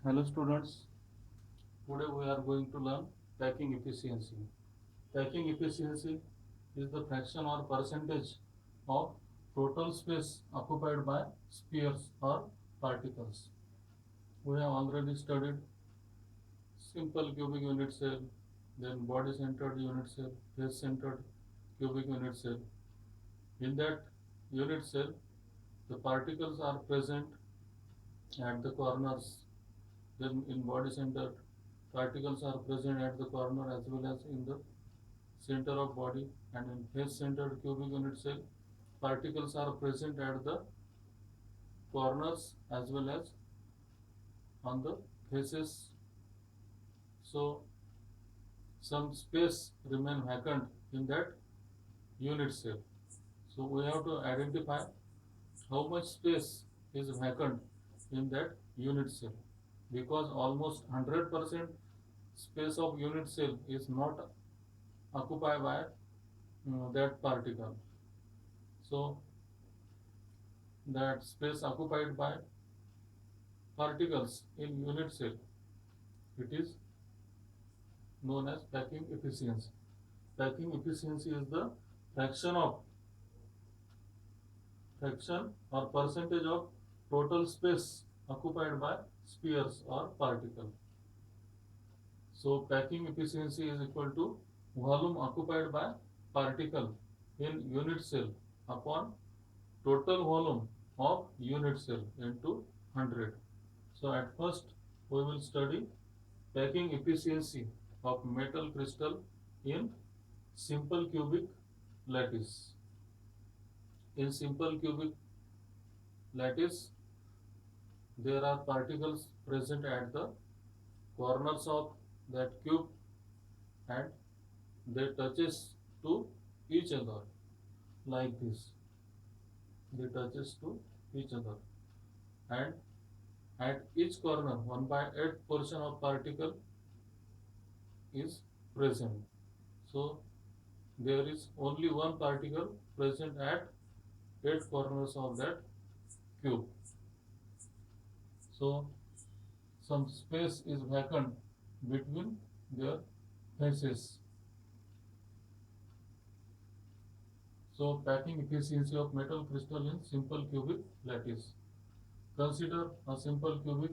Hello students, today we are going to learn packing efficiency. Packing efficiency is the fraction or percentage of total space occupied by spheres or particles. We have already studied simple cubic unit cell, then body centered unit cell, face centered cubic unit cell. In that unit cell, the particles are present at the corners. Then in body center, particles are present at the corner as well as in the center of body, and in face centered cubic unit cell, particles are present at the corners as well as on the faces. So some space remain vacant in that unit cell. So we have to identify how much space is vacant in that unit cell, because almost 100% space of unit cell is not occupied by that particle. So that space occupied by particles in unit cell, it is known as packing efficiency. Packing efficiency is the fraction or percentage of total space occupied by spheres or particle. So packing efficiency is equal to volume occupied by particle in unit cell upon total volume of unit cell into 100. So at first we will study packing efficiency of metal crystal in simple cubic lattice. In simple cubic lattice, there are particles present at the corners of that cube, and they touches to each other like this. They touches to each other, and at each corner 1 by 8 portion of particle is present. So there is only one particle present at 8 corners of that cube. So some space is vacant between their faces. So packing efficiency of metal crystal in simple cubic lattice. Consider a simple cubic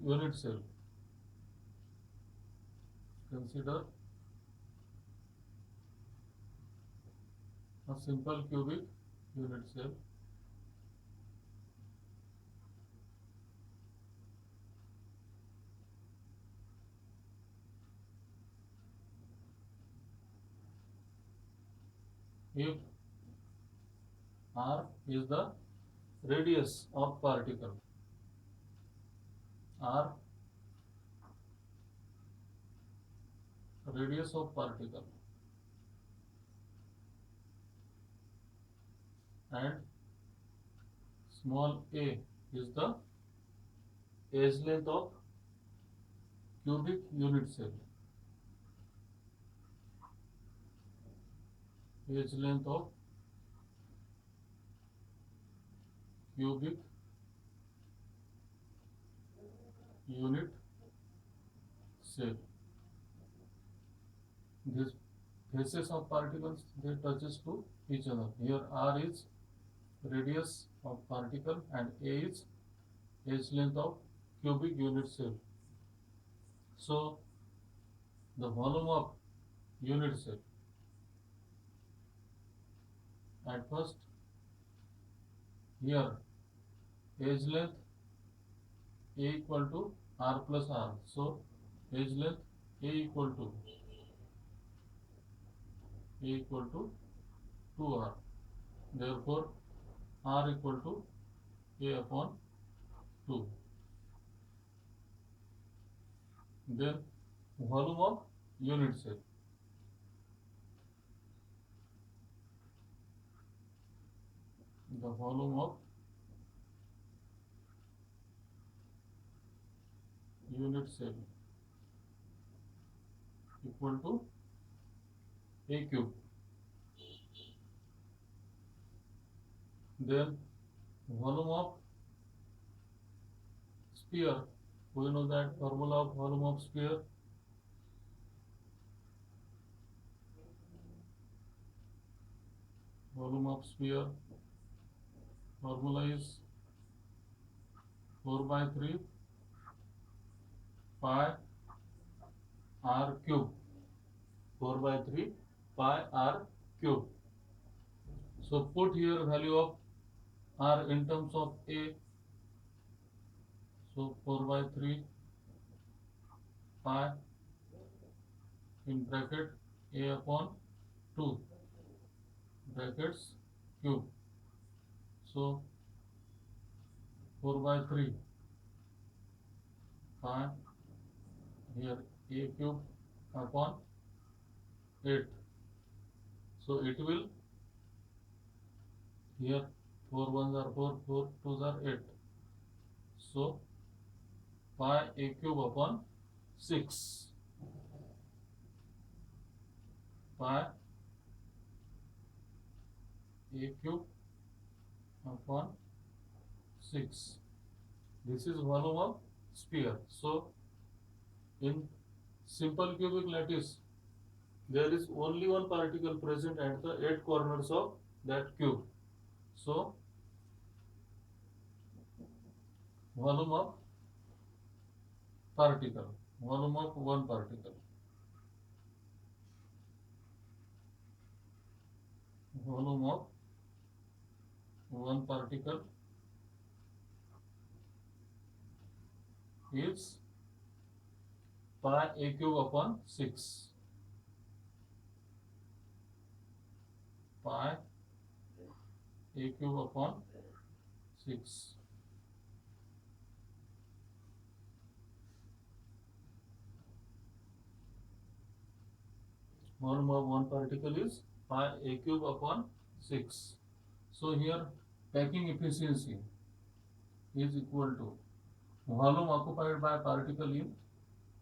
unit cell. Consider a simple cubic unit cell. If R is the radius of particle, R radius of particle, and small a is the edge length of cubic unit cell. Edge length of cubic unit cell. These faces of particles, they touches to each other. Here R is radius of particle and A is edge length of cubic unit cell. So the volume of unit cell, at first here edge length A equal to R plus R. So edge length A equal to 2R. Therefore R equal to A upon 2. Then volume of unit cell. The volume of unit cell equal to A cube. Then volume of sphere We know that formula of volume of sphere. Volume of sphere formula is 4 by 3 pi r cube. 4 by 3 pi r cube. So put here value of r in terms of a. So 4 by 3 pi in bracket a upon 2 brackets cube. So 4 by 3 pi here a cube upon 8. So it will here 4 1s are 4, 4 2s are 8. So pi a cube upon 6. Pi a cube upon 6. This is volume of sphere. So in simple cubic lattice there is only one particle present at the 8 corners of that cube. So volume of particle, volume of one particle, volume of one particle is pi a cube upon 6. Pi a cube upon 6. Volume of one particle is pi a cube upon 6. So here packing efficiency is equal to volume occupied by particle in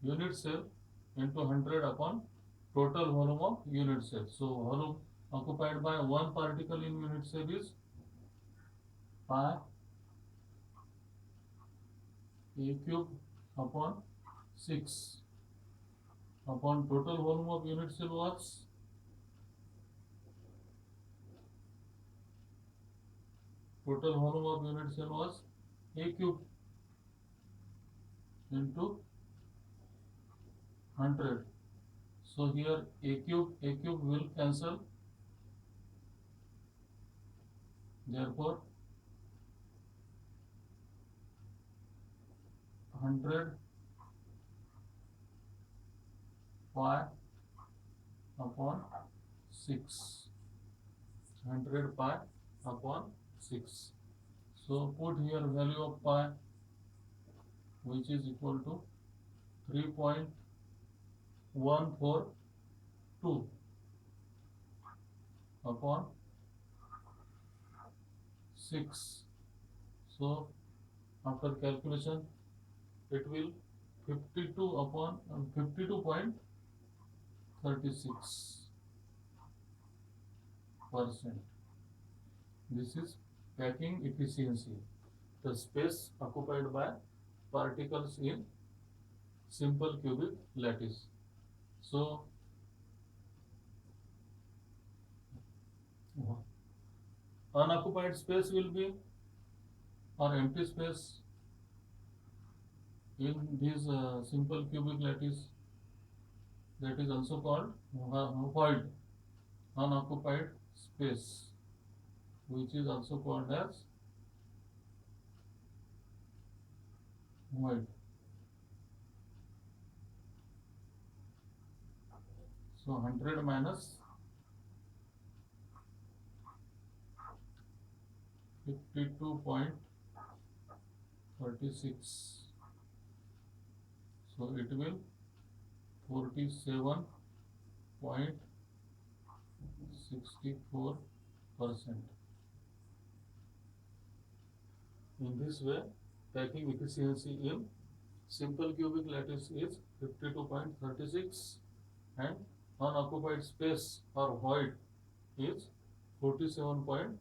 unit cell into 100 upon total volume of unit cell. So volume occupied by one particle in unit cell is pi a cube upon 6 upon total volume of unit cell was a cube into 100. So here a cube will cancel. Therefore 100 pi upon 6. 100 pi upon 6. So put here value of pi, which is equal to 3.142 upon 6. So after calculation it will 52.36%. This is packing efficiency, the space occupied by particles in simple cubic lattice. So unoccupied space will be, or empty space in this simple cubic lattice, that is also called void, unoccupied space, which is also called as void. So 100 minus 52.36. So it will 47.64%. In this way, packing efficiency in simple cubic lattice is 52.36 and unoccupied space or void is 47.64.